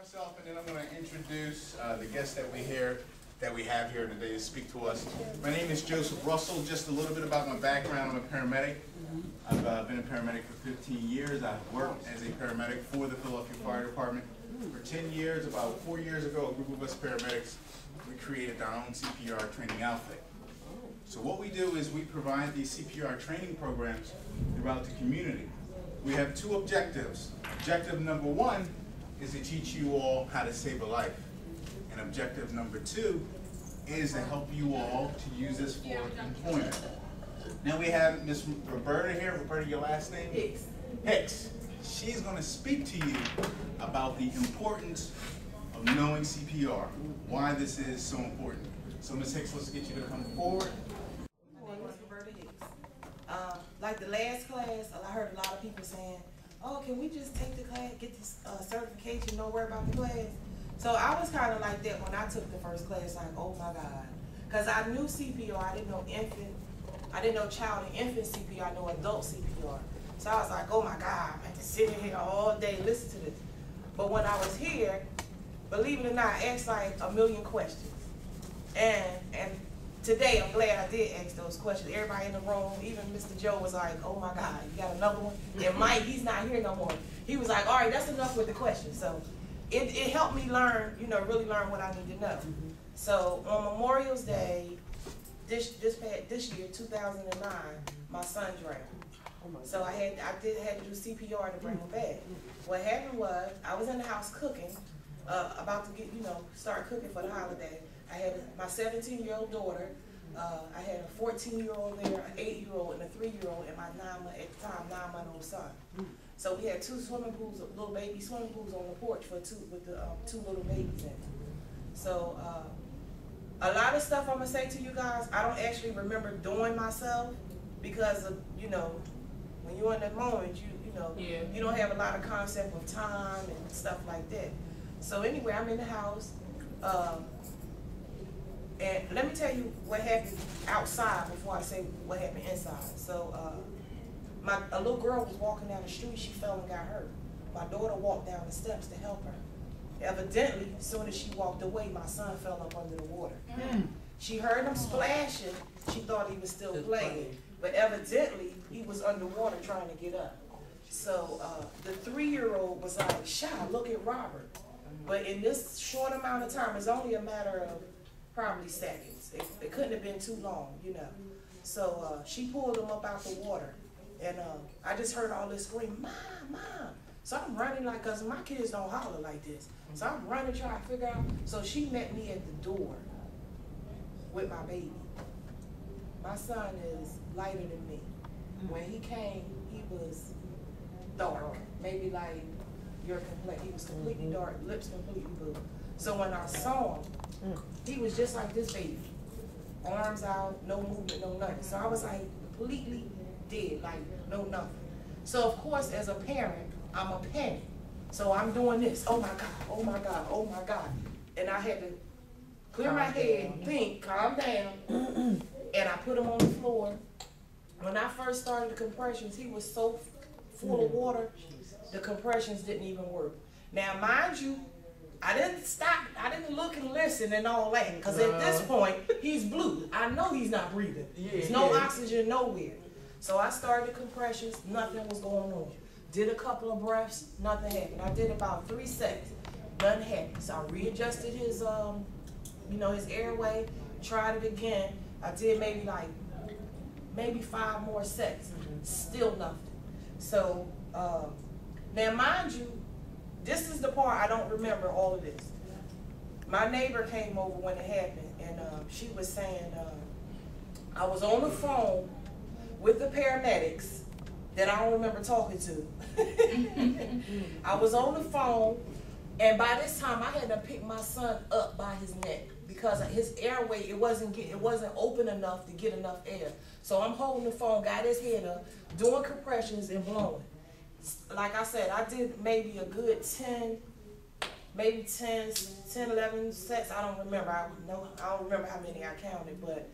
Myself, and then I'm going to introduce the guest that we have here today to speak to us. My name is Joseph Russell. Just a little bit about my background. I'm a paramedic. I've been a paramedic for 15 years. I've worked as a paramedic for the Philadelphia Fire Department for 10 years. About 4 years ago, a group of us paramedics, we created our own CPR training outfit. So what we do is we provide these CPR training programs throughout the community. We have two objectives. Objective number one is to teach you all how to save a life. And objective number two is to help you all to use this for employment. Now we have Miss Roberta here. Roberta, your last name? Hicks. Hicks. She's going to speak to you about the importance of knowing CPR, why this is so important. So Ms. Hicks, let's get you to come forward. My name is Roberta Hicks. Like the last class, I heard a lot of people saying, oh, can we just take the class, get this certification, don't worry about the class? So I was kind of like that when I took the first class, like, oh my God. Because I knew CPR, I didn't know child and infant CPR, I know adult CPR. So I was like, oh my God, I have to sit in here all day, listen to this. But when I was here, believe it or not, I asked like a million questions. And today, I'm glad I did ask those questions. Everybody in the room, even Mr. Joe was like, oh my God, you got another one? And Mike, he's not here no more. He was like, all right, that's enough with the questions. So it helped me learn, really learn what I need to know. So on Memorial's Day, this year, 2009, my son drowned. So I had to do CPR to bring him back. What happened was, I was in the house cooking, about to get, start cooking for the holiday. I had my 17-year-old daughter, I had a 14-year-old there, an 8-year-old, and a 3-year-old, and my at the time 9-month-old son. So we had two swimming pools, little baby swimming pools on the porch with the two little babies in it. So a lot of stuff I'm gonna say to you guys, I don't actually remember doing myself because of when you're in that moment, you don't have a lot of concept of time and stuff like that. So anyway, I'm in the house. And let me tell you what happened outside before I say what happened inside. So a little girl was walking down the street, she fell and got hurt. My daughter walked down the steps to help her. Evidently, as soon as she walked away, my son fell up under the water. She heard him splashing, she thought he was still playing, but evidently he was underwater trying to get up. So the 3-year-old was like, "Shy, look at Robert." But in this short amount of time, it's only a matter of probably seconds. It couldn't have been too long, So she pulled him up out the water, and I just heard all this scream, "Mom, Mom!" So I'm running cause my kids don't holler like this. So I'm running trying to figure out. So she met me at the door with my baby. My son is lighter than me. When he came, he was dark, maybe like your complexion. He was completely dark, lips completely blue. So when I saw him, he was just like this baby. Arms out, no movement, no nothing. So I was like completely dead, like no nothing. So of course, as a parent, I'm a panic. So I'm doing this, oh my God, oh my God, oh my God. And I had to clear my head, think, calm down, and I put him on the floor. When I first started the compressions, he was so full of water, the compressions didn't even work. Now, mind you, I didn't stop, I didn't look and listen and all that, because at this point, he's blue. I know he's not breathing. There's no oxygen nowhere. So I started compressions, nothing was going on. Did a couple of breaths, nothing happened. I did about 3 seconds, nothing happened. So I readjusted his, his airway, tried it again. I did maybe 5 more seconds, still nothing. So, now mind you, this is the part I don't remember all of this. My neighbor came over when it happened, and she was saying, I was on the phone with the paramedics that I don't remember talking to. I was on the phone, and by this time I had to pick my son up by his neck because his airway, it wasn't open enough to get enough air. So I'm holding the phone, got his head up, doing compressions and blowing. Like I said, I did maybe a good 10, 11 sets. I don't remember. I don't remember how many I counted, but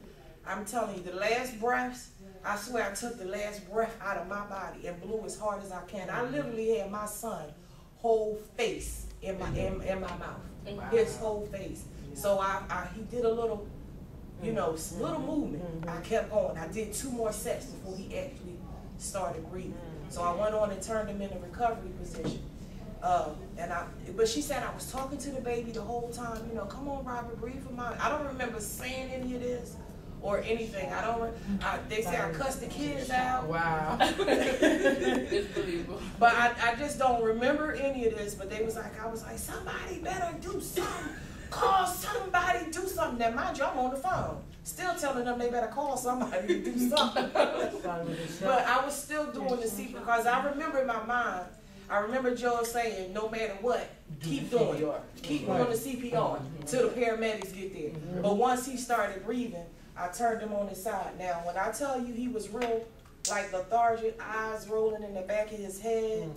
I'm telling you, the last breaths, I swear I took the last breath out of my body and blew as hard as I can. I literally had my son whole face in my mouth, his whole face. So he did a little, little movement. I kept going. I did 2 more sets before he actually started breathing. So I went on and turned him in a recovery position. But she said I was talking to the baby the whole time. Come on, Robert, breathe for mine. I don't remember saying any of this or anything. They say I cussed the kids out. Wow. It's believable. But I just don't remember any of this. But I was like, somebody better do something. Call somebody, do something. Now, mind you, I'm on the phone, still telling them they better call somebody to do something. But I was still doing the CPR because I remember in my mind, I remember Joe saying, no matter what, keep doing it. Keep doing the CPR till the paramedics get there. But once he started breathing, I turned him on his side. Now, when I tell you he was real, like lethargic, eyes rolling in the back of his head,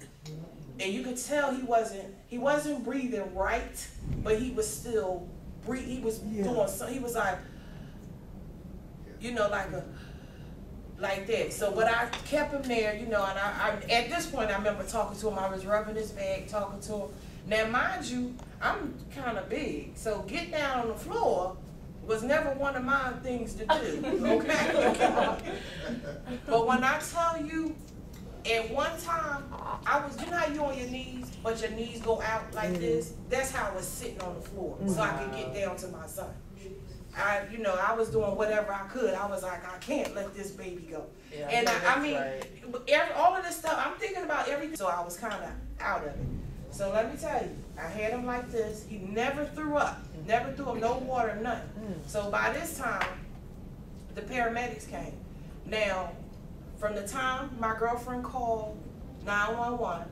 and you could tell he wasn't breathing right, but he was still breathing. He was doing something. He was like, like that. So, but I kept him there, and I at this point I remember talking to him. I was rubbing his back, talking to him. Now, mind you, I'm kind of big, so get down on the floor was never one of my things to do. Okay. But when I tell you, at one time, I was, how you on your knees, but your knees go out like this? That's how I was sitting on the floor, so I could get down to my son. I was doing whatever I could. I was like, I can't let this baby go. Yeah, and all of this stuff, I'm thinking about everything. So I was kind of out of it. So let me tell you, I had him like this. He never threw up, never threw up no water, nothing. So by this time, the paramedics came. Now, from the time my girlfriend called 911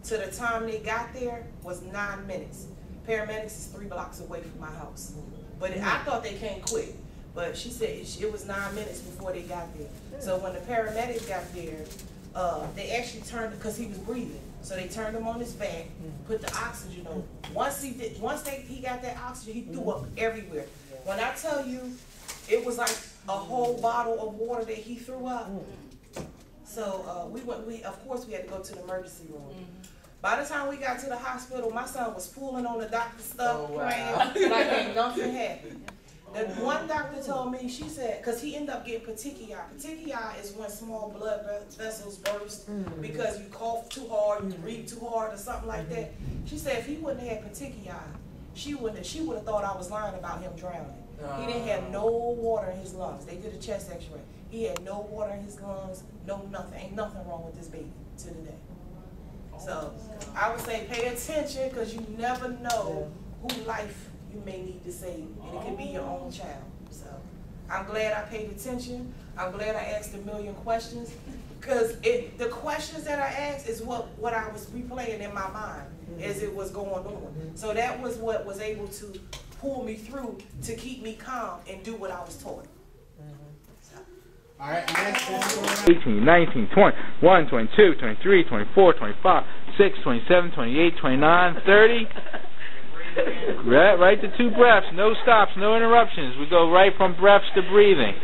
to the time they got there was 9 minutes. Paramedics is 3 blocks away from my house. But I thought they came quick. But she said it was 9 minutes before they got there. So when the paramedics got there, they actually turned, because he was breathing. So they turned him on his back, put the oxygen on. Once he got that oxygen, he threw up everywhere. When I tell you, it was like a whole bottle of water that he threw up. So of course we had to go to the emergency room. By the time we got to the hospital, my son was pulling on the doctor's stuff, praying like ain't nothing happened. The one doctor told me, she said, because he ended up getting petechiae. Petechiae is when small blood vessels burst because you cough too hard, you breathe too hard, or something like that. She said if he wouldn't have had petechiae, she would have thought I was lying about him drowning. He didn't have no water in his lungs. They did a chest x-ray. He had no water in his lungs, no nothing. Ain't nothing wrong with this baby to the day. So I would say pay attention, because you never know whose life you may need to save, and it could be your own child. So I'm glad I paid attention. I'm glad I asked a million questions, because the questions that I asked is what I was replaying in my mind as it was going on. So that was what was able to pull me through to keep me calm and do what I was taught. All right, next. 18, 19, 20, 21, 22, 23, 24, 25, 6, 27, 28, 29, 30. Right to 2 breaths, no stops, no interruptions. We go right from breaths to breathing.